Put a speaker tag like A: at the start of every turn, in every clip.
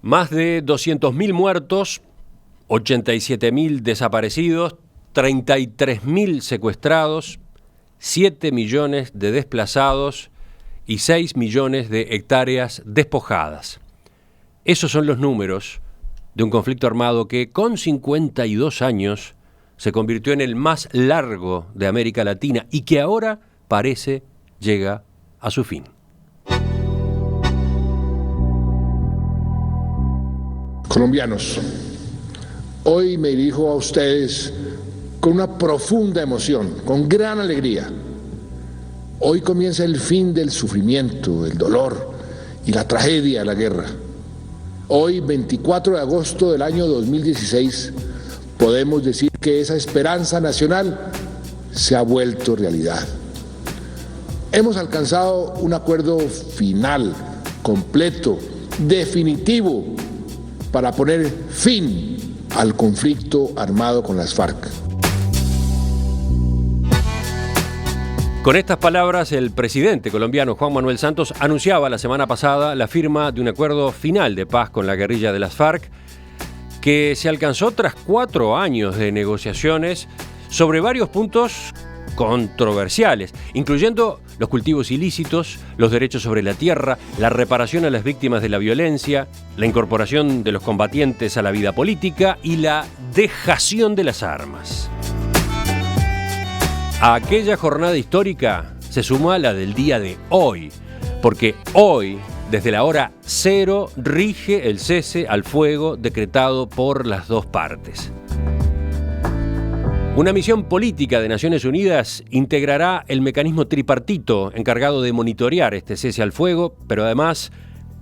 A: Más de 200.000 muertos, 87.000 desaparecidos, 33.000 secuestrados, 7 millones de desplazados y 6 millones de hectáreas despojadas. Esos son los números de un conflicto armado que, con 52 años, se convirtió en el más largo de América Latina y que ahora parece llega a su fin.
B: Colombianos, hoy me dirijo a ustedes con una profunda emoción, con gran alegría. Hoy comienza el fin del sufrimiento, el dolor y la tragedia de la guerra. Hoy, 24 de agosto del año 2016, podemos decir que esa esperanza nacional se ha vuelto realidad. Hemos alcanzado un acuerdo final, completo, definitivo, para poner fin al conflicto armado con las FARC.
A: Con estas palabras, el presidente colombiano Juan Manuel Santos anunciaba la semana pasada la firma de un acuerdo final de paz con la guerrilla de las FARC, que se alcanzó tras 4 años de negociaciones sobre varios puntos controversiales, incluyendo los cultivos ilícitos, los derechos sobre la tierra, la reparación a las víctimas de la violencia, la incorporación de los combatientes a la vida política y la dejación de las armas. A aquella jornada histórica se suma la del día de hoy, porque hoy, desde la hora 0, rige el cese al fuego decretado por las dos partes. Una misión política de Naciones Unidas integrará el mecanismo tripartito encargado de monitorear este cese al fuego, pero además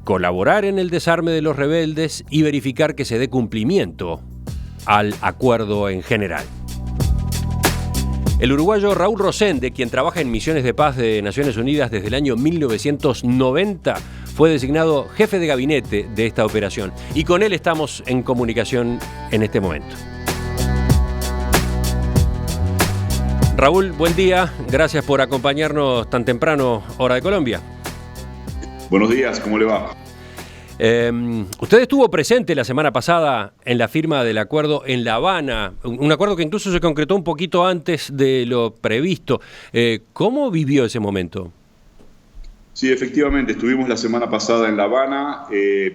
A: colaborar en el desarme de los rebeldes y verificar que se dé cumplimiento al acuerdo en general. El uruguayo Raúl Rosende, quien trabaja en misiones de paz de Naciones Unidas desde el año 1990, fue designado jefe de gabinete de esta operación y con él estamos en comunicación en este momento. Raúl, buen día. Gracias por acompañarnos tan temprano, hora de Colombia.
C: Buenos días, ¿cómo le va?
A: Usted estuvo presente la semana pasada en la firma del acuerdo en La Habana, un acuerdo que incluso se concretó un poquito antes de lo previsto. ¿Cómo vivió ese momento?
C: Sí, efectivamente, estuvimos la semana pasada en La Habana.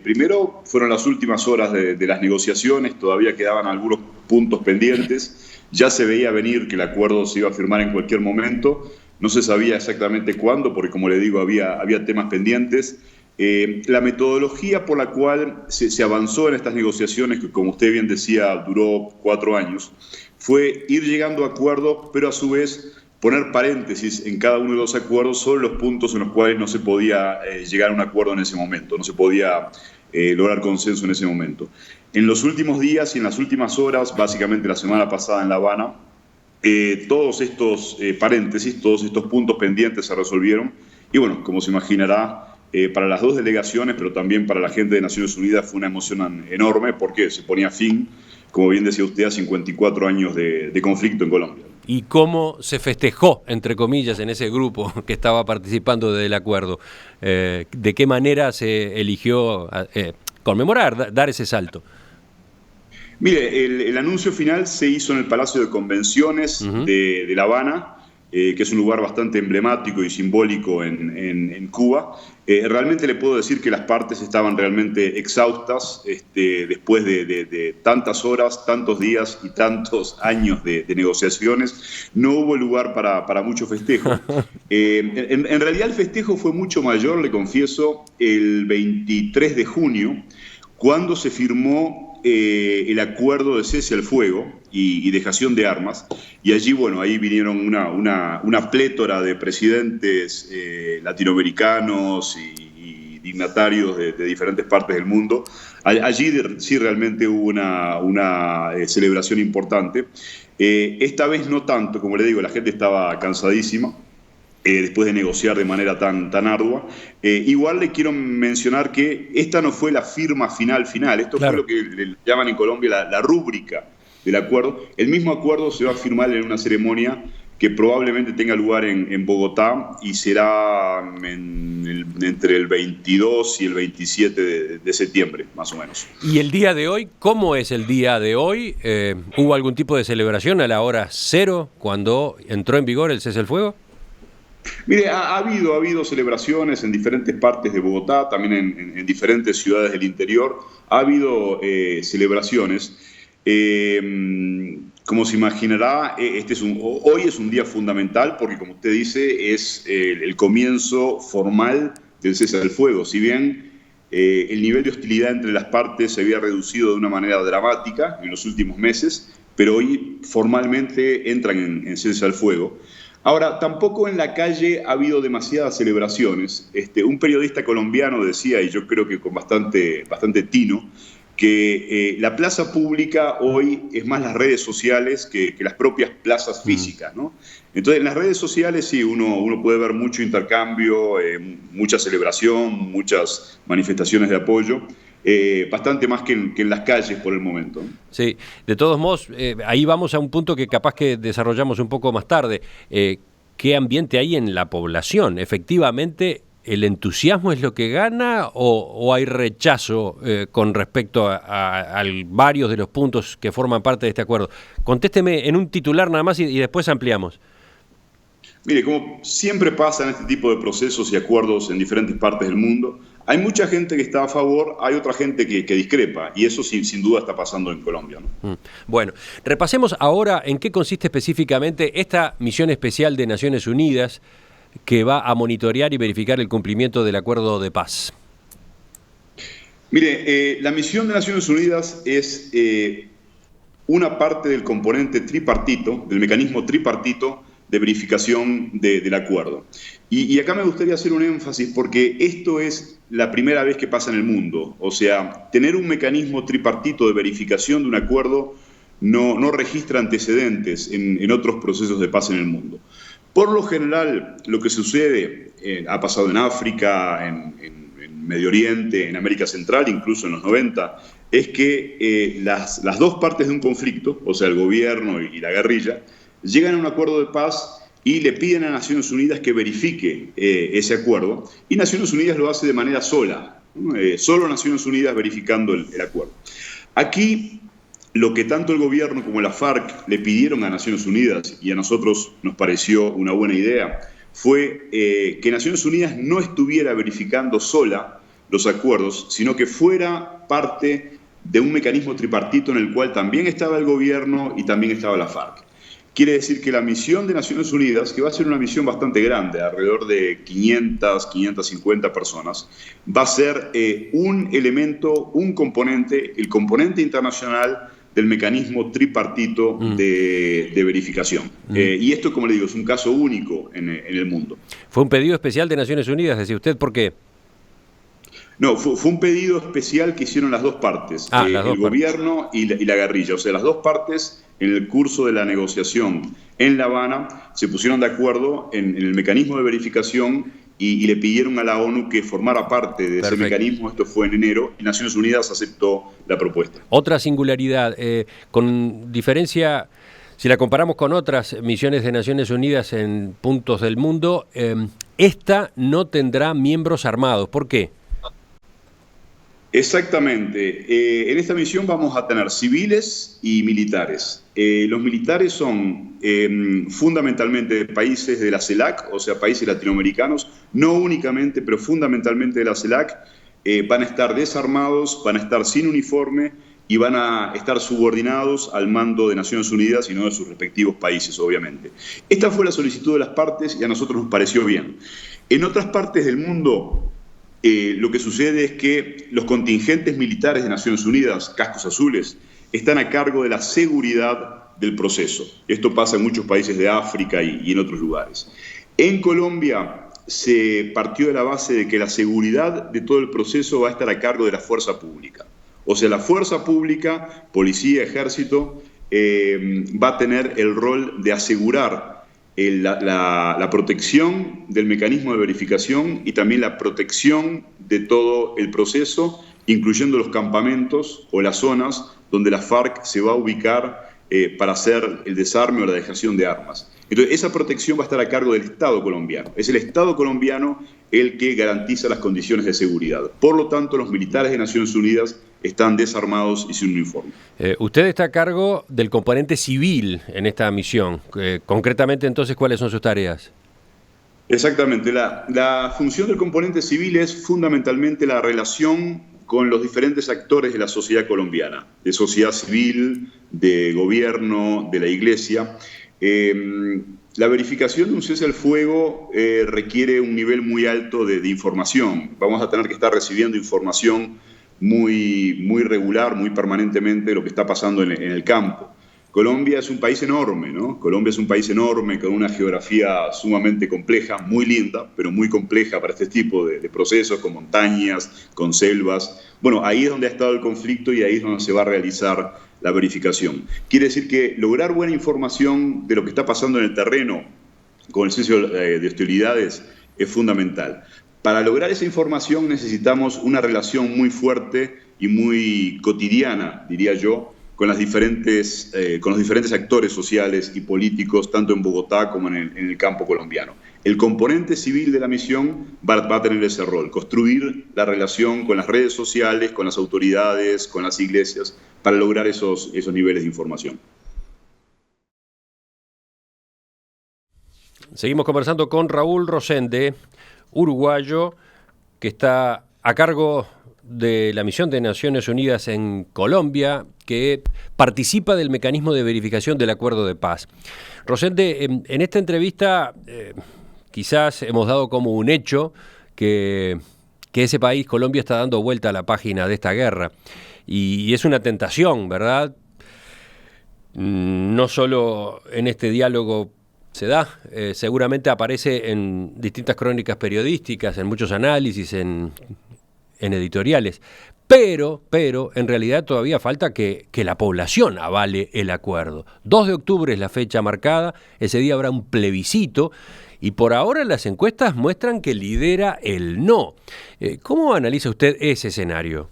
C: Primero fueron las últimas horas de las negociaciones, todavía quedaban algunos puntos pendientes. Ya se veía venir que el acuerdo se iba a firmar en cualquier momento. No se sabía exactamente cuándo, porque como le digo, había temas pendientes. La metodología por la cual se avanzó en estas negociaciones, que como usted bien decía, duró 4 años, fue ir llegando a acuerdos, pero a su vez poner paréntesis en cada uno de los acuerdos sobre los puntos en los cuales no se podía llegar a un acuerdo en ese momento, no se podía lograr consenso en ese momento. En los últimos días y en las últimas horas, básicamente la semana pasada en La Habana, todos estos paréntesis, todos estos puntos pendientes se resolvieron y bueno, como se imaginará, para las dos delegaciones, pero también para la gente de Naciones Unidas fue una emoción enorme porque se ponía fin, como bien decía usted, a 54 años de conflicto en Colombia.
A: ¿Y cómo se festejó, entre comillas, en ese grupo que estaba participando del acuerdo? ¿De qué manera se eligió conmemorar, dar ese salto?
C: Mire, el anuncio final se hizo en el Palacio de Convenciones de La Habana, que es un lugar bastante emblemático y simbólico en Cuba. Realmente le puedo decir que las partes estaban realmente exhaustas después de tantas horas, tantos días y tantos años de negociaciones. No hubo lugar para mucho festejo. En realidad el festejo fue mucho mayor, le confieso, el 23 de junio, cuando se firmó el acuerdo de cese al fuego y dejación de armas, y allí, bueno, ahí vinieron una plétora de presidentes latinoamericanos y dignatarios de diferentes partes del mundo. Allí sí realmente hubo una celebración importante. Esta vez no tanto, como le digo, la gente estaba cansadísima. Después de negociar de manera tan ardua. Igual le quiero mencionar que esta no fue la firma final. Esto claro. Fue lo que le llaman en Colombia la rúbrica del acuerdo. El mismo acuerdo se va a firmar en una ceremonia que probablemente tenga lugar en Bogotá y será entre el 22 y el 27 de septiembre, más o menos.
A: ¿Y el día de hoy? ¿Cómo es el día de hoy? ¿Hubo algún tipo de celebración a la hora 0 cuando entró en vigor el cese al fuego?
C: Mire, ha habido celebraciones en diferentes partes de Bogotá, también en diferentes ciudades del interior. Ha habido celebraciones. Como se imaginará, hoy es un día fundamental porque, como usted dice, es el comienzo formal del cese al fuego. Si bien el nivel de hostilidad entre las partes se había reducido de una manera dramática en los últimos meses, pero hoy formalmente entran en cese al fuego. Ahora, tampoco en la calle ha habido demasiadas celebraciones. Un periodista colombiano decía, y yo creo que con bastante tino, que la plaza pública hoy es más las redes sociales que las propias plazas físicas, ¿no? Entonces, en las redes sociales sí, uno puede ver mucho intercambio, mucha celebración, muchas manifestaciones de apoyo, bastante más que en las calles por el momento.
A: Sí, de todos modos, ahí vamos a un punto que capaz que desarrollamos un poco más tarde. ¿Qué ambiente hay en la población? Efectivamente, ¿el entusiasmo es lo que gana o hay rechazo con respecto a varios de los puntos que forman parte de este acuerdo? Contésteme en un titular nada más y después ampliamos.
C: Mire, como siempre pasa en este tipo de procesos y acuerdos en diferentes partes del mundo, hay mucha gente que está a favor, hay otra gente que discrepa, y eso sin duda está pasando en Colombia, ¿no?
A: Bueno, repasemos ahora en qué consiste específicamente esta misión especial de Naciones Unidas que va a monitorear y verificar el cumplimiento del acuerdo de paz.
C: Mire, la misión de Naciones Unidas es una parte del componente tripartito, del mecanismo tripartito de verificación del acuerdo. Y acá me gustaría hacer un énfasis porque esto es la primera vez que pasa en el mundo. O sea, tener un mecanismo tripartito de verificación de un acuerdo no registra antecedentes en otros procesos de paz en el mundo. Por lo general, lo que sucede, ha pasado en África, en Medio Oriente, en América Central, incluso en los 90, es que las dos partes de un conflicto, o sea, el gobierno y la guerrilla, llegan a un acuerdo de paz y le piden a Naciones Unidas que verifique ese acuerdo, y Naciones Unidas lo hace de manera sola, solo Naciones Unidas verificando el acuerdo. Aquí, lo que tanto el gobierno como la FARC le pidieron a Naciones Unidas, y a nosotros nos pareció una buena idea, fue que Naciones Unidas no estuviera verificando sola los acuerdos, sino que fuera parte de un mecanismo tripartito en el cual también estaba el gobierno y también estaba la FARC. Quiere decir que la misión de Naciones Unidas, que va a ser una misión bastante grande, alrededor de 500, 550 personas, va a ser un elemento, un componente, el componente internacional del mecanismo tripartito de verificación. Y esto, como le digo, es un caso único en el mundo.
A: ¿Fue un pedido especial de Naciones Unidas, decía usted? ¿Por qué?
C: No, fue un pedido especial que hicieron las dos partes, el gobierno y la guerrilla. O sea, las dos partes, en el curso de la negociación en La Habana, se pusieron de acuerdo en el mecanismo de verificación y le pidieron a la ONU que formara parte de ese mecanismo. Esto fue en enero, y Naciones Unidas aceptó la propuesta.
A: Otra singularidad, con diferencia, si la comparamos con otras misiones de Naciones Unidas en puntos del mundo, esta no tendrá miembros armados. ¿Por qué?
C: Exactamente. En esta misión vamos a tener civiles y militares. Los militares son fundamentalmente de países de la CELAC, o sea, países latinoamericanos, no únicamente, pero fundamentalmente de la CELAC. Van a estar desarmados, van a estar sin uniforme y van a estar subordinados al mando de Naciones Unidas y no de sus respectivos países, obviamente. Esta fue la solicitud de las partes y a nosotros nos pareció bien. En otras partes del mundo, lo que sucede es que los contingentes militares de Naciones Unidas, cascos azules, están a cargo de la seguridad del proceso. Esto pasa en muchos países de África y en otros lugares. En Colombia se partió de la base de que la seguridad de todo el proceso va a estar a cargo de la fuerza pública. O sea, la fuerza pública, policía, ejército, va a tener el rol de asegurar la protección del mecanismo de verificación y también la protección de todo el proceso, incluyendo los campamentos o las zonas donde la FARC se va a ubicar para hacer el desarme o la dejación de armas. Entonces, esa protección va a estar a cargo del Estado colombiano. Es el Estado colombiano el que garantiza las condiciones de seguridad. Por lo tanto, los militares de Naciones Unidas están desarmados y sin uniforme.
A: Usted está a cargo del componente civil en esta misión. Concretamente, entonces, ¿cuáles son sus tareas?
C: Exactamente. La función del componente civil es fundamentalmente la relación con los diferentes actores de la sociedad colombiana, de sociedad civil, de gobierno, de la iglesia. La verificación de un cese al fuego requiere un nivel muy alto de información. Vamos a tener que estar recibiendo información muy regular, muy permanentemente de lo que está pasando en el campo. Colombia es un país enorme, ¿no? Colombia es un país enorme con una geografía sumamente compleja, muy linda, pero muy compleja para este tipo de procesos, con montañas, con selvas. Bueno, ahí es donde ha estado el conflicto y ahí es donde se va a realizar la verificación. Quiere decir que lograr buena información de lo que está pasando en el terreno con el cese de hostilidades es fundamental. Para lograr esa información necesitamos una relación muy fuerte y muy cotidiana, diría yo, con los diferentes actores sociales y políticos, tanto en Bogotá como en el campo colombiano. El componente civil de la misión va a tener ese rol, construir la relación con las redes sociales, con las autoridades, con las iglesias, para lograr esos niveles de información.
A: Seguimos conversando con Raúl Rosende, uruguayo, que está a cargo de la misión de Naciones Unidas en Colombia, que participa del mecanismo de verificación del acuerdo de paz. Rosende, en esta entrevista quizás hemos dado como un hecho que ese país, Colombia, está dando vuelta a la página de esta guerra. Y es una tentación, ¿verdad? No solo en este diálogo se da, seguramente aparece en distintas crónicas periodísticas, en muchos análisis, en editoriales, pero en realidad todavía falta que la población avale el acuerdo. 2 de octubre es la fecha marcada, ese día habrá un plebiscito y por ahora las encuestas muestran que lidera el no. ¿Cómo analiza usted ese escenario?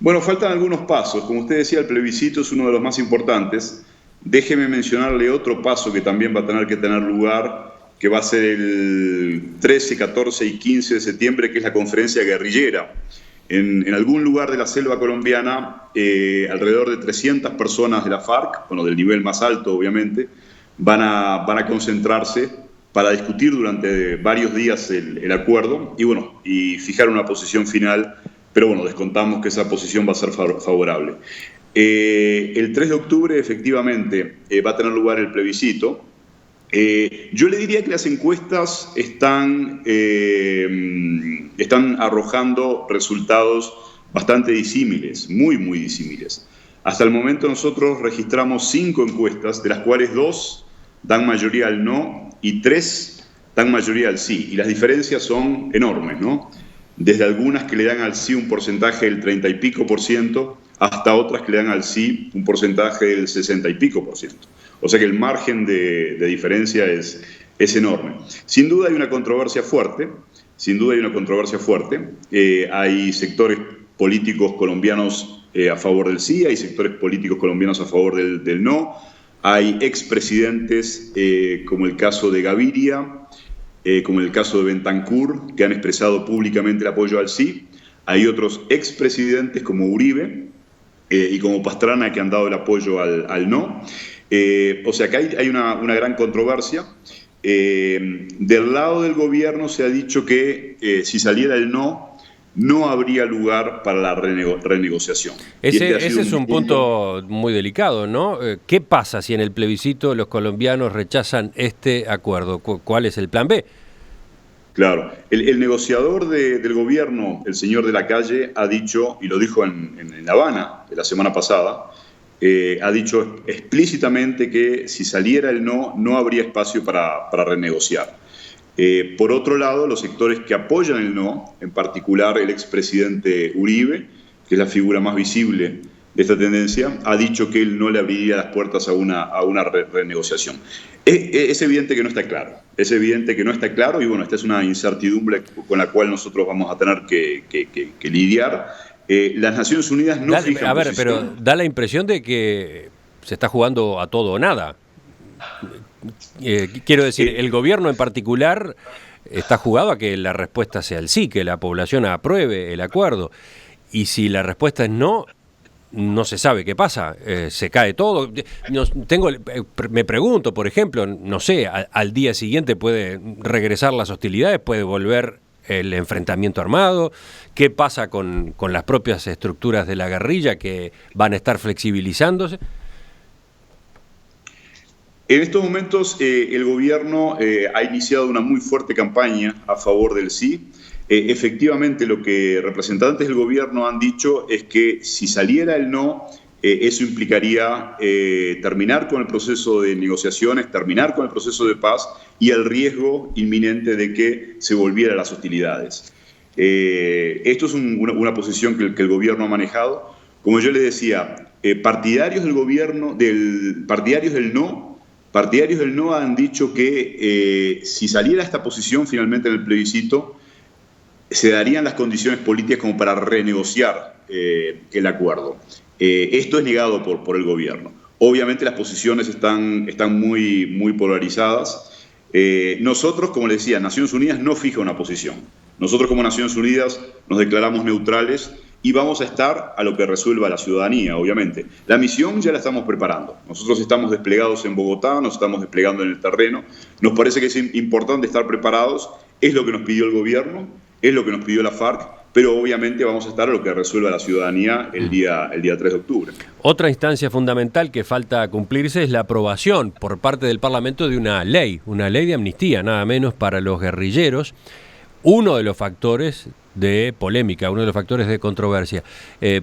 C: Bueno, faltan algunos pasos. Como usted decía, el plebiscito es uno de los más importantes. Déjeme mencionarle otro paso que también va a tener que tener lugar, que va a ser el 13, 14 y 15 de septiembre, que es la conferencia guerrillera. En algún lugar de la selva colombiana, alrededor de 300 personas de la FARC, bueno, del nivel más alto obviamente, van a concentrarse para discutir durante varios días el acuerdo y fijar una posición final, pero bueno, descontamos que esa posición va a ser favorable. El 3 de octubre efectivamente va a tener lugar el plebiscito. Yo le diría que las encuestas están arrojando resultados bastante disímiles, muy disímiles. Hasta el momento nosotros registramos 5 encuestas, de las cuales 2 dan mayoría al no y 3 dan mayoría al sí. Y las diferencias son enormes, ¿no? Desde algunas que le dan al sí un porcentaje del 30 y pico % hasta otras que le dan al sí un porcentaje del 60 y pico %. O sea que el margen de diferencia es enorme. Sin duda hay una controversia fuerte, hay sectores políticos colombianos a favor del sí, hay sectores políticos colombianos a favor del no, hay expresidentes como el caso de Gaviria, como el caso de Bentancur, que han expresado públicamente el apoyo al sí, hay otros expresidentes como Uribe y como Pastrana que han dado el apoyo al no. O sea que hay una gran controversia. Del lado del gobierno se ha dicho que si saliera el no habría lugar para la renegociación.
A: Ese es un punto muy delicado, ¿no? ¿Qué pasa si en el plebiscito los colombianos rechazan este acuerdo? ¿Cuál es el plan B?
C: Claro, el negociador del gobierno, el señor de la Calle, ha dicho, y lo dijo en La Habana la semana pasada, ha dicho explícitamente que si saliera el no habría espacio para renegociar. Por otro lado, los sectores que apoyan el no, en particular el expresidente Uribe, que es la figura más visible de esta tendencia, ha dicho que él no le abriría las puertas a una renegociación. Es evidente que no está claro, y bueno, esta es una incertidumbre con la cual nosotros vamos a tener que lidiar. Las Naciones Unidas no fijan posición.
A: Pero da la impresión de que se está jugando a todo o nada. Quiero decir, el gobierno en particular está jugado a que la respuesta sea el sí, que la población apruebe el acuerdo. Y si la respuesta es no, no se sabe qué pasa, se cae todo. Me pregunto, por ejemplo, no sé, al día siguiente puede regresar las hostilidades, puede volver el enfrentamiento armado. ¿Qué pasa con las propias estructuras de la guerrilla que van a estar flexibilizándose?
C: En estos momentos el gobierno ha iniciado una muy fuerte campaña a favor del sí. Efectivamente, lo que representantes del gobierno han dicho es que si saliera el no, eso implicaría terminar con el proceso de negociaciones, terminar con el proceso de paz y el riesgo inminente de que se volvieran las hostilidades. Esto es una posición que el gobierno ha manejado. Como yo les decía, partidarios del gobierno, partidarios del no han dicho que si saliera esta posición finalmente en el plebiscito, se darían las condiciones políticas como para renegociar el acuerdo. Esto es negado por el gobierno. Obviamente las posiciones están muy, muy polarizadas. Nosotros, como les decía, Naciones Unidas no fija una posición. Nosotros como Naciones Unidas nos declaramos neutrales y vamos a estar a lo que resuelva la ciudadanía, obviamente. La misión ya la estamos preparando. Nosotros estamos desplegados en Bogotá, nos estamos desplegando en el terreno. Nos parece que es importante estar preparados. Es lo que nos pidió el gobierno, es lo que nos pidió la FARC, pero obviamente vamos a estar a lo que resuelva la ciudadanía el día 3 de octubre.
A: Otra instancia fundamental que falta cumplirse es la aprobación por parte del Parlamento de una ley de amnistía, nada menos para los guerrilleros. Uno de los factores de polémica, uno de los factores de controversia.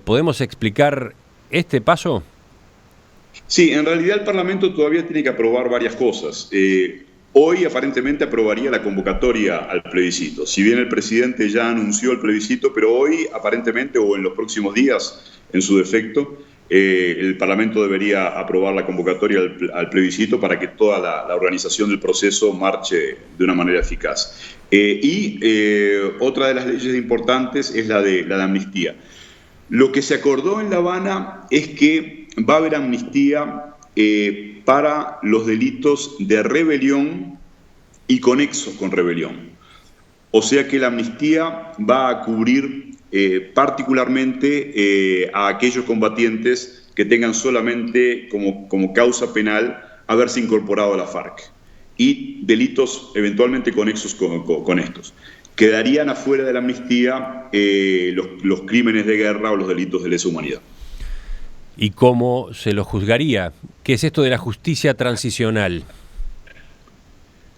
A: ¿Podemos explicar este paso?
C: Sí, en realidad el Parlamento todavía tiene que aprobar varias cosas. Hoy aparentemente aprobaría la convocatoria al plebiscito. Si bien el presidente ya anunció el plebiscito, pero hoy aparentemente o en los próximos días, en su defecto, el Parlamento debería aprobar la convocatoria al plebiscito para que toda la organización del proceso marche de una manera eficaz. Otra de las leyes importantes es la de amnistía. Lo que se acordó en La Habana es que va a haber amnistía para los delitos de rebelión y conexos con rebelión. O sea que la amnistía va a cubrir particularmente a aquellos combatientes que tengan solamente como causa penal haberse incorporado a la FARC y delitos eventualmente conexos con estos. Quedarían afuera de la amnistía los crímenes de guerra o los delitos de lesa humanidad.
A: ¿Y cómo se lo juzgaría? ¿Qué es esto de la justicia transicional?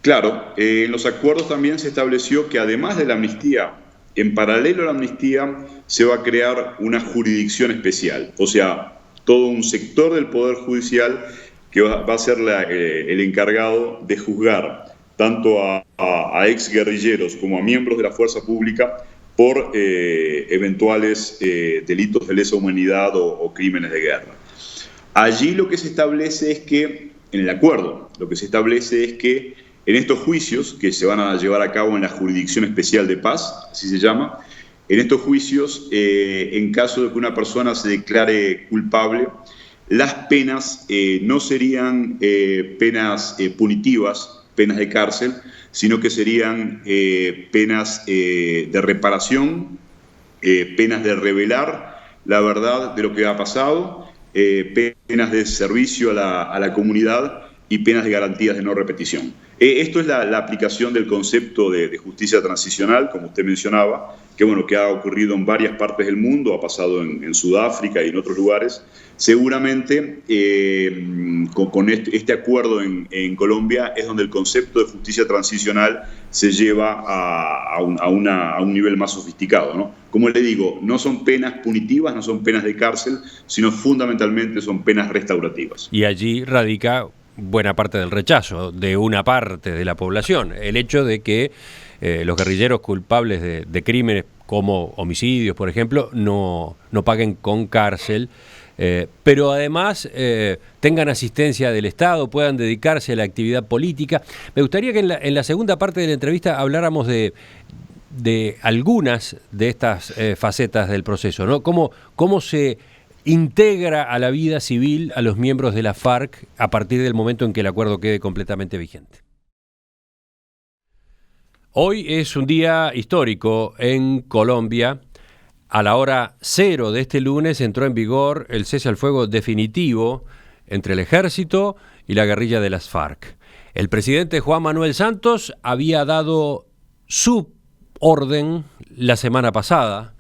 C: Claro, en los acuerdos también se estableció que además de la amnistía, en paralelo a la amnistía, se va a crear una jurisdicción especial. O sea, todo un sector del Poder Judicial que va a ser el encargado de juzgar tanto a exguerrilleros como a miembros de la fuerza pública por eventuales delitos de lesa humanidad o crímenes de guerra. Allí lo que se establece es que, en el acuerdo, lo que se establece es que en estos juicios, que se van a llevar a cabo en la Jurisdicción Especial de Paz, así se llama, en estos juicios, en caso de que una persona se declare culpable, las penas no serían penas punitivas, penas de cárcel, sino que serían penas de reparación, penas de revelar la verdad de lo que ha pasado, penas de servicio a la comunidad y penas de garantías de no repetición. Esto es la aplicación del concepto de justicia transicional, como usted mencionaba, que ha ocurrido en varias partes del mundo, ha pasado en Sudáfrica y en otros lugares. Seguramente con este acuerdo en Colombia es donde el concepto de justicia transicional se lleva a un nivel más sofisticado, ¿no? Como le digo, no son penas punitivas, no son penas de cárcel, sino fundamentalmente son penas restaurativas.
A: Y allí radica buena parte del rechazo de una parte de la población. El hecho de que los guerrilleros culpables de crímenes como homicidios, por ejemplo, no paguen con cárcel, pero además tengan asistencia del Estado, puedan dedicarse a la actividad política. Me gustaría que en la segunda parte de la entrevista habláramos de algunas de estas facetas del proceso, ¿no? ¿Cómo se integra a la vida civil a los miembros de la FARC a partir del momento en que el acuerdo quede completamente vigente. Hoy es un día histórico en Colombia. A la hora 0 de este lunes entró en vigor el cese al fuego definitivo entre el ejército y la guerrilla de las FARC. El presidente Juan Manuel Santos había dado su orden la semana pasada,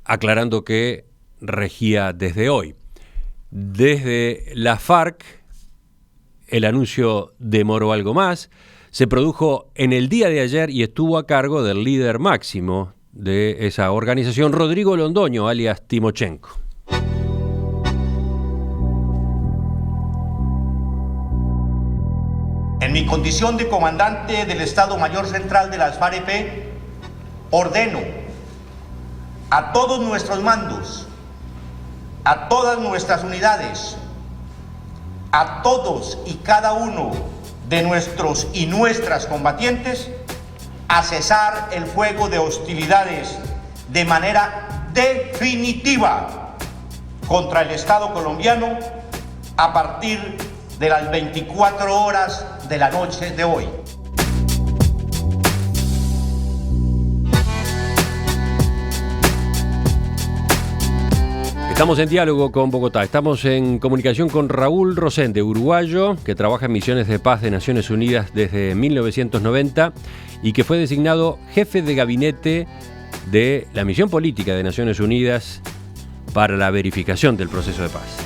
A: aclarando que regía desde hoy. Desde la FARC, el anuncio demoró algo más, se produjo en el día de ayer y estuvo a cargo del líder máximo de esa organización, Rodrigo Londoño, alias Timochenko.
D: En mi condición de comandante del Estado Mayor Central de las FARC-EP, ordeno a todos nuestros mandos, a todas nuestras unidades, a todos y cada uno de nuestros y nuestras combatientes, a cesar el fuego de hostilidades de manera definitiva contra el Estado colombiano a partir de las 24 horas de la noche de hoy.
A: Estamos en diálogo con Bogotá, estamos en comunicación con Raúl Rosende, uruguayo, que trabaja en misiones de paz de Naciones Unidas desde 1990 y que fue designado jefe de gabinete de la misión política de Naciones Unidas para la verificación del proceso de paz.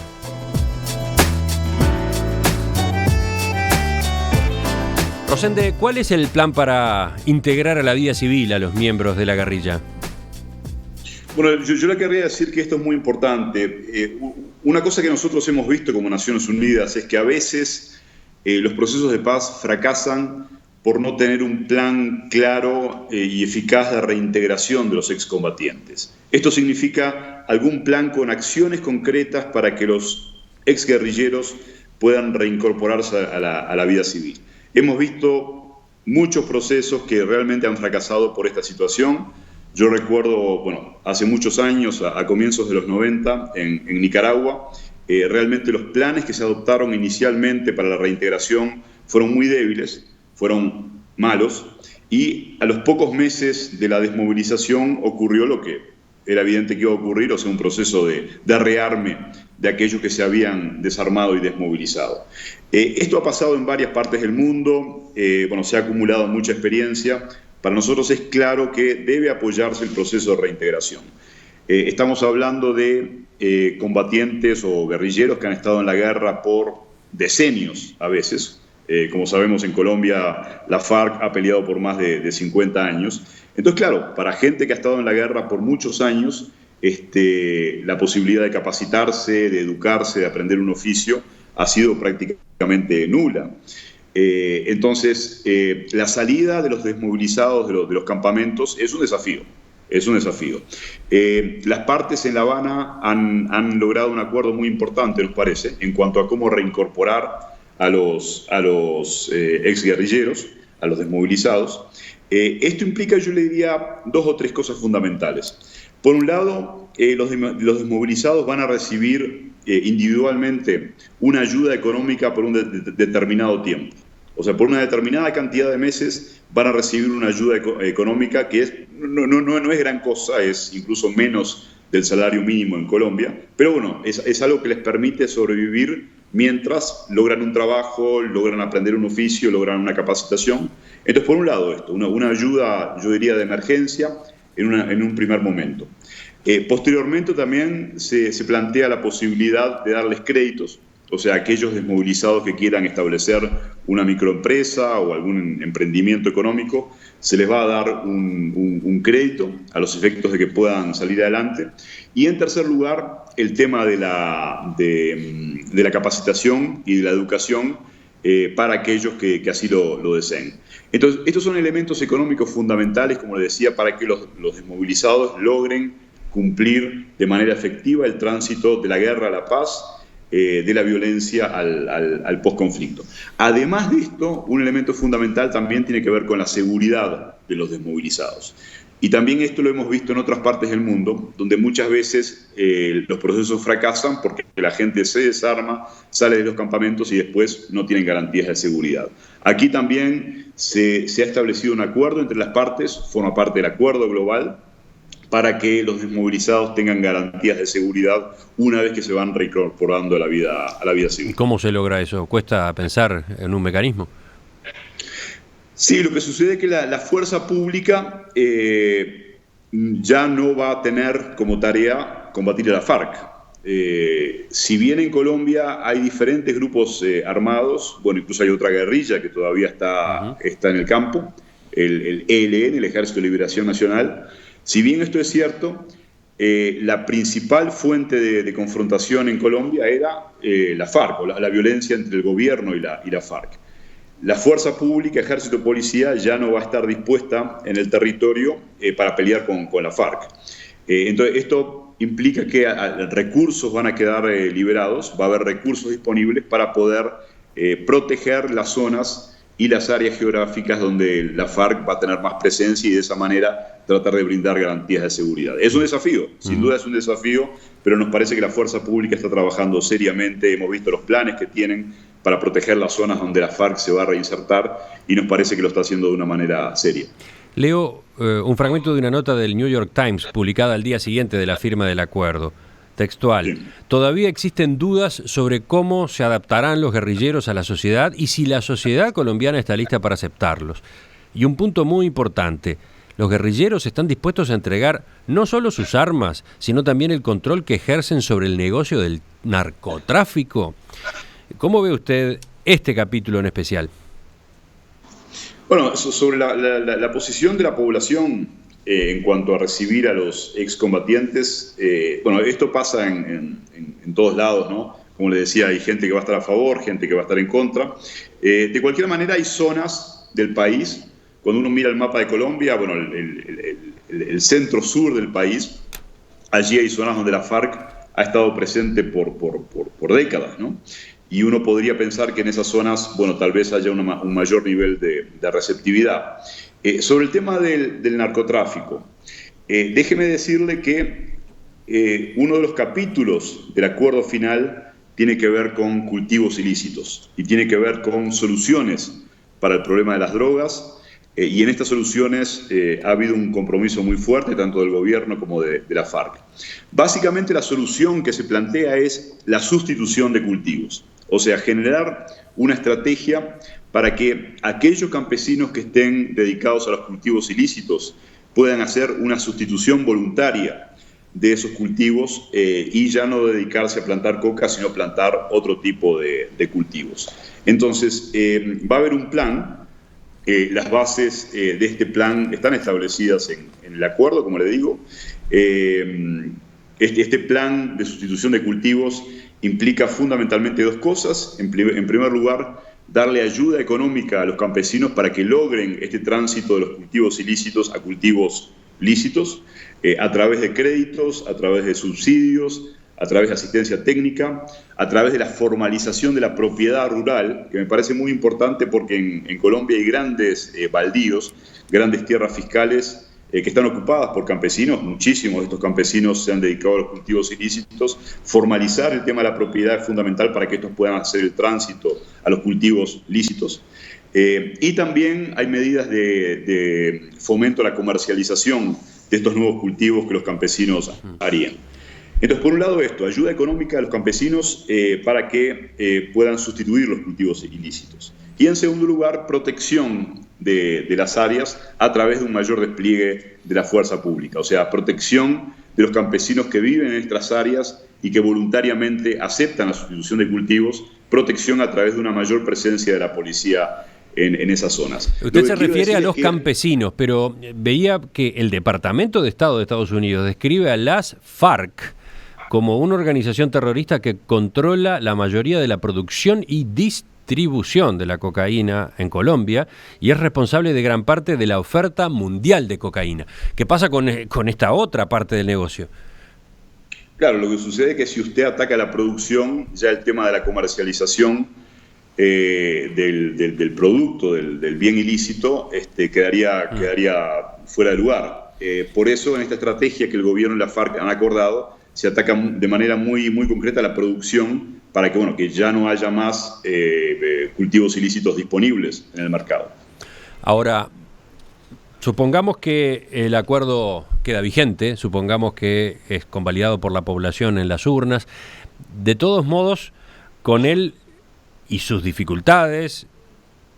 A: Rosende, ¿cuál es el plan para integrar a la vida civil a los miembros de la guerrilla?
C: Bueno, yo le querría decir que esto es muy importante. Una cosa que nosotros hemos visto como Naciones Unidas es que a veces los procesos de paz fracasan por no tener un plan claro y eficaz de reintegración de los excombatientes. Esto significa algún plan con acciones concretas para que los exguerrilleros puedan reincorporarse a la vida civil. Hemos visto muchos procesos que realmente han fracasado por esta situación. Yo recuerdo, hace muchos años, a comienzos de los 90, en Nicaragua, realmente los planes que se adoptaron inicialmente para la reintegración fueron muy débiles, fueron malos, y a los pocos meses de la desmovilización ocurrió lo que era evidente que iba a ocurrir, o sea, un proceso de rearme de aquellos que se habían desarmado y desmovilizado. Esto ha pasado en varias partes del mundo, se ha acumulado mucha experiencia. Para nosotros es claro que debe apoyarse el proceso de reintegración. Estamos hablando de combatientes o guerrilleros que han estado en la guerra por decenios a veces. Como sabemos, en Colombia la FARC ha peleado por más de 50 años. Entonces, claro, para gente que ha estado en la guerra por muchos años, la posibilidad de capacitarse, de educarse, de aprender un oficio, ha sido prácticamente nula. Entonces, la salida de los desmovilizados de los campamentos es un desafío. Las partes en La Habana han logrado un acuerdo muy importante, nos parece, en cuanto a cómo reincorporar a los exguerrilleros, a los desmovilizados. Esto implica, yo le diría, 2 o 3 cosas fundamentales. Por un lado, los desmovilizados van a recibir individualmente una ayuda económica por un determinado tiempo. O sea, por una determinada cantidad de meses van a recibir una ayuda económica que no es gran cosa, es incluso menos del salario mínimo en Colombia, pero es algo que les permite sobrevivir mientras logran un trabajo, logran aprender un oficio, logran una capacitación. Entonces, por un lado esto, una ayuda, yo diría, de emergencia en un primer momento. Posteriormente también se plantea la posibilidad de darles créditos, o sea, aquellos desmovilizados que quieran establecer una microempresa o algún emprendimiento económico, se les va a dar un crédito a los efectos de que puedan salir adelante. Y en tercer lugar, el tema de la capacitación y de la educación para aquellos que así lo deseen. Entonces, estos son elementos económicos fundamentales, como les decía, para que los desmovilizados logren cumplir de manera efectiva el tránsito de la guerra a la paz, de la violencia al posconflicto. Además de esto, un elemento fundamental también tiene que ver con la seguridad de los desmovilizados. Y también esto lo hemos visto en otras partes del mundo, donde muchas veces los procesos fracasan porque la gente se desarma, sale de los campamentos y después no tienen garantías de seguridad. Aquí también se ha establecido un acuerdo entre las partes, forma parte del acuerdo global, para que los desmovilizados tengan garantías de seguridad una vez que se van reincorporando a la vida civil.
A: ¿Cómo se logra eso? ¿Cuesta pensar en un mecanismo?
C: Sí, lo que sucede es que la fuerza pública ya no va a tener como tarea combatir a la FARC. Si bien en Colombia hay diferentes grupos armados, bueno, incluso hay otra guerrilla que todavía está en el campo, el ELN, el Ejército de Liberación Nacional. Si bien esto es cierto, la principal fuente de confrontación en Colombia era la FARC, o la violencia entre el gobierno y la FARC. La fuerza pública, ejército, policía, ya no va a estar dispuesta en el territorio para pelear con la FARC. Entonces, esto implica que recursos van a quedar liberados, va a haber recursos disponibles para poder proteger las zonas y las áreas geográficas donde la FARC va a tener más presencia y de esa manera tratar de brindar garantías de seguridad. Es un desafío, sin duda es un desafío, pero nos parece que la fuerza pública está trabajando seriamente, hemos visto los planes que tienen para proteger las zonas donde la FARC se va a reinsertar y nos parece que lo está haciendo de una manera seria.
A: Leo un fragmento de una nota del New York Times publicada al día siguiente de la firma del acuerdo. Textual. Sí. Todavía existen dudas sobre cómo se adaptarán los guerrilleros a la sociedad y si la sociedad colombiana está lista para aceptarlos. Y un punto muy importante, los guerrilleros están dispuestos a entregar no solo sus armas, sino también el control que ejercen sobre el negocio del narcotráfico. ¿Cómo ve usted este capítulo en especial?
C: Bueno, sobre la posición de la población en cuanto a recibir a los excombatientes, bueno, esto pasa en todos lados, ¿no? Como le decía, hay gente que va a estar a favor, gente que va a estar en contra. De cualquier manera, hay zonas del país, cuando uno mira el mapa de Colombia, bueno, el centro-sur del país, allí hay zonas donde la FARC ha estado presente por décadas, ¿no? Y uno podría pensar que en esas zonas, bueno, tal vez haya un mayor nivel de receptividad. Sobre el tema del narcotráfico, déjeme decirle que uno de los capítulos del acuerdo final tiene que ver con cultivos ilícitos y tiene que ver con soluciones para el problema de las drogas. Y en estas soluciones ha habido un compromiso muy fuerte, tanto del gobierno como de la FARC. Básicamente la solución que se plantea es la sustitución de cultivos, o sea, generar una estrategia para que aquellos campesinos que estén dedicados a los cultivos ilícitos puedan hacer una sustitución voluntaria de esos cultivos y ya no dedicarse a plantar coca, sino plantar otro tipo de cultivos. Entonces, va a haber un plan. Las bases de este plan están establecidas en el acuerdo, como le digo. Este plan de sustitución de cultivos implica fundamentalmente dos cosas. En primer lugar, darle ayuda económica a los campesinos para que logren este tránsito de los cultivos ilícitos a cultivos lícitos, a través de créditos, a través de subsidios, a través de asistencia técnica, a través de la formalización de la propiedad rural, que me parece muy importante porque en Colombia hay grandes baldíos, grandes tierras fiscales que están ocupadas por campesinos. Muchísimos de estos campesinos se han dedicado a los cultivos ilícitos. Formalizar el tema de la propiedad es fundamental para que estos puedan hacer el tránsito a los cultivos lícitos. Y también hay medidas de fomento a la comercialización de estos nuevos cultivos que los campesinos harían. Entonces, por un lado esto, ayuda económica a los campesinos para que puedan sustituir los cultivos ilícitos. Y en segundo lugar, protección de las áreas a través de un mayor despliegue de la fuerza pública. O sea, protección de los campesinos que viven en estas áreas y que voluntariamente aceptan la sustitución de cultivos, protección a través de una mayor presencia de la policía en esas zonas.
A: Usted se refiere a los campesinos, pero veía que el Departamento de Estado de Estados Unidos describe a las FARC como una organización terrorista que controla la mayoría de la producción y distribución de la cocaína en Colombia y es responsable de gran parte de la oferta mundial de cocaína. ¿Qué pasa con esta otra parte del negocio?
C: Claro, lo que sucede es que si usted ataca la producción, ya el tema de la comercialización del producto, del bien ilícito, quedaría fuera de lugar. Por eso, en esta estrategia que el gobierno y la FARC han acordado, se ataca de manera muy, muy concreta la producción para que, que ya no haya más cultivos ilícitos disponibles en el mercado.
A: Ahora, supongamos que el acuerdo queda vigente, supongamos que es convalidado por la población en las urnas. De todos modos, con él y sus dificultades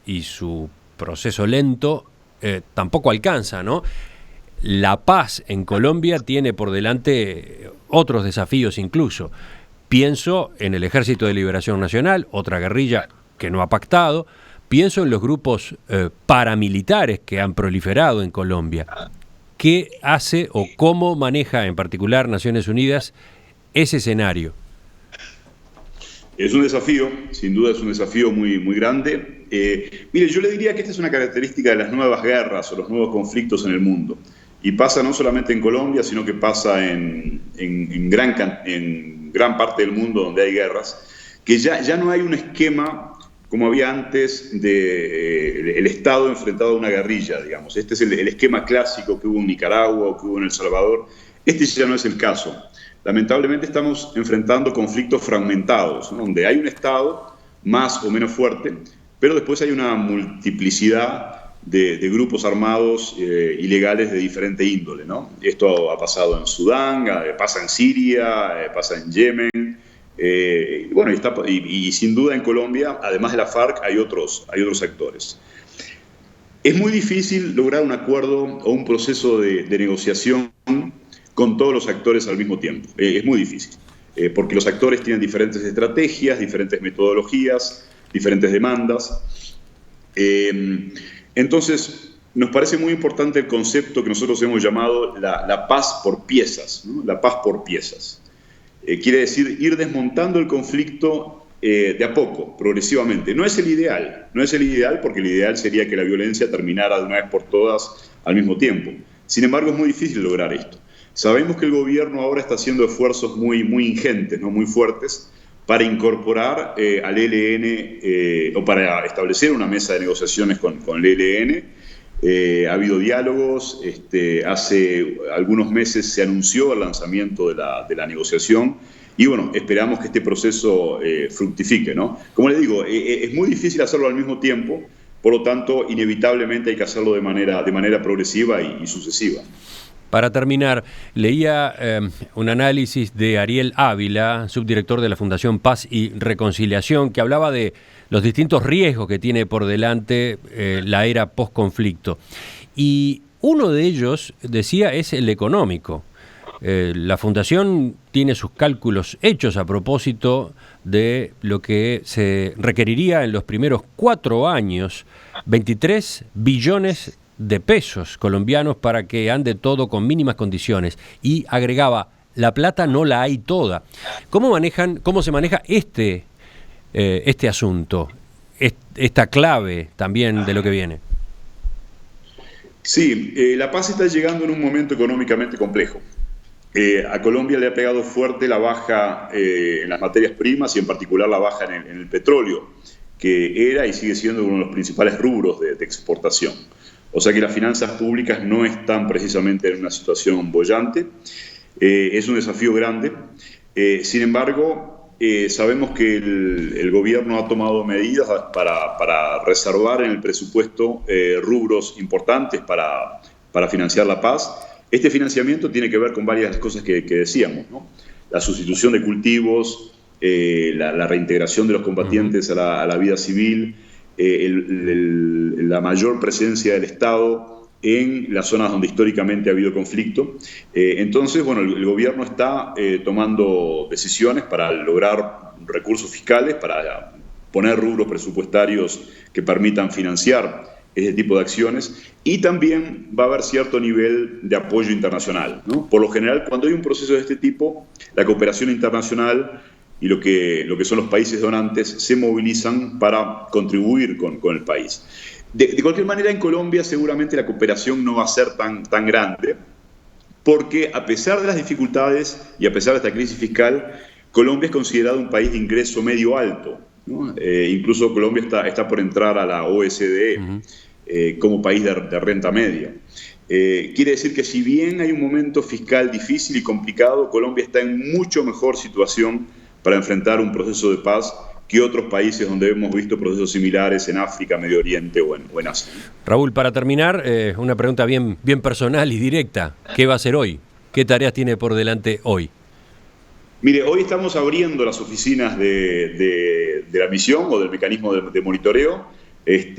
A: y su proceso lento, tampoco alcanza, ¿no? La paz en Colombia tiene por delante otros desafíos incluso. Pienso en el Ejército de Liberación Nacional, otra guerrilla que no ha pactado. Pienso en los grupos paramilitares que han proliferado en Colombia. ¿Qué hace o cómo maneja en particular Naciones Unidas ese escenario?
C: Es un desafío, sin duda es un desafío muy, muy grande. Mire, yo le diría que esta es una característica de las nuevas guerras o los nuevos conflictos en el mundo. Y pasa no solamente en Colombia, sino que pasa en gran parte del mundo donde hay guerras, que ya no hay un esquema como había antes el Estado enfrentado a una guerrilla, digamos. Este es el esquema clásico que hubo en Nicaragua o que hubo en El Salvador. Este ya no es el caso. Lamentablemente estamos enfrentando conflictos fragmentados, ¿no? Donde hay un Estado más o menos fuerte, pero después hay una multiplicidad de grupos armados ilegales de diferente índole, ¿no? Esto ha pasado en Sudán, pasa en Siria, pasa en Yemen, y sin duda en Colombia, además de la FARC, hay otros actores. Es muy difícil lograr un acuerdo o un proceso de negociación con todos los actores al mismo tiempo. Es muy difícil, porque los actores tienen diferentes estrategias, diferentes metodologías, diferentes demandas. Entonces, nos parece muy importante el concepto que nosotros hemos llamado la paz por piezas, ¿no? La paz por piezas. Quiere decir ir desmontando el conflicto de a poco, progresivamente. No es el ideal porque el ideal sería que la violencia terminara de una vez por todas al mismo tiempo. Sin embargo, es muy difícil lograr esto. Sabemos que el gobierno ahora está haciendo esfuerzos muy, muy ingentes, ¿no? Muy fuertes, para incorporar al ELN o para establecer una mesa de negociaciones con el ELN. Ha habido diálogos, hace algunos meses se anunció el lanzamiento de la negociación y esperamos que este proceso fructifique, ¿no? Como le digo, es muy difícil hacerlo al mismo tiempo, por lo tanto, inevitablemente hay que hacerlo de manera progresiva y sucesiva.
A: Para terminar, leía un análisis de Ariel Ávila, subdirector de la Fundación Paz y Reconciliación, que hablaba de los distintos riesgos que tiene por delante la era post-conflicto. Y uno de ellos, decía, es el económico. La Fundación tiene sus cálculos hechos a propósito de lo que se requeriría en los primeros 4 años, 23 billones de pesos colombianos para que ande todo con mínimas condiciones. Y agregaba, la plata no la hay toda. ¿Cómo se maneja este asunto, esta clave también de lo que viene?
C: Sí, la paz está llegando en un momento económicamente complejo. A Colombia le ha pegado fuerte la baja en las materias primas y en particular la baja en el petróleo, que era y sigue siendo uno de los principales rubros de exportación. O sea que las finanzas públicas no están precisamente en una situación boyante. Es un desafío grande. Sin embargo, sabemos que el gobierno ha tomado medidas para reservar en el presupuesto rubros importantes para financiar la paz. Este financiamiento tiene que ver con varias cosas que decíamos, ¿no? La sustitución de cultivos, la reintegración de los combatientes a la vida civil, la mayor presencia del Estado en las zonas donde históricamente ha habido conflicto. Entonces, el gobierno está tomando decisiones para lograr recursos fiscales, para poner rubros presupuestarios que permitan financiar ese tipo de acciones, y también va a haber cierto nivel de apoyo internacional, ¿no? Por lo general, cuando hay un proceso de este tipo, la cooperación internacional y lo que son los países donantes se movilizan para contribuir con el país. De cualquier manera, en Colombia seguramente la cooperación no va a ser tan grande, porque a pesar de las dificultades y a pesar de esta crisis fiscal, Colombia es considerado un país de ingreso medio alto, ¿no? Incluso Colombia está por entrar a la OSDE como país de renta media. quiere decir que si bien hay un momento fiscal difícil y complicado, Colombia está en mucho mejor situación para enfrentar un proceso de paz que otros países donde hemos visto procesos similares en África, Medio Oriente o en Asia.
A: Raúl, para terminar, una pregunta bien personal y directa. ¿Qué va a hacer hoy? ¿Qué tareas tiene por delante hoy?
C: Mire, hoy estamos abriendo las oficinas de la misión o del mecanismo de monitoreo.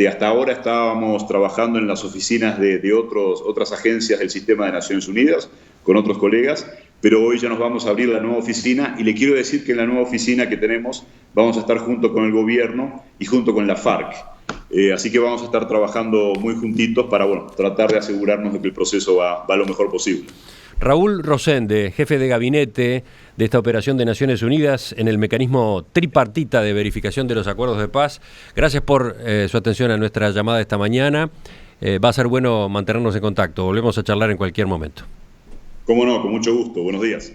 C: Hasta ahora estábamos trabajando en las oficinas de otras agencias del sistema de Naciones Unidas con otros colegas, pero hoy ya nos vamos a abrir la nueva oficina y le quiero decir que en la nueva oficina que tenemos vamos a estar junto con el gobierno y junto con la FARC. Así que vamos a estar trabajando muy juntitos para tratar de asegurarnos de que el proceso va lo mejor posible.
A: Raúl Rosende, jefe de gabinete de esta operación de Naciones Unidas en el mecanismo tripartita de verificación de los acuerdos de paz. Gracias por su atención a nuestra llamada esta mañana. Va a ser bueno mantenernos en contacto. Volvemos a charlar en cualquier momento.
C: Cómo no, con mucho gusto. Buenos días.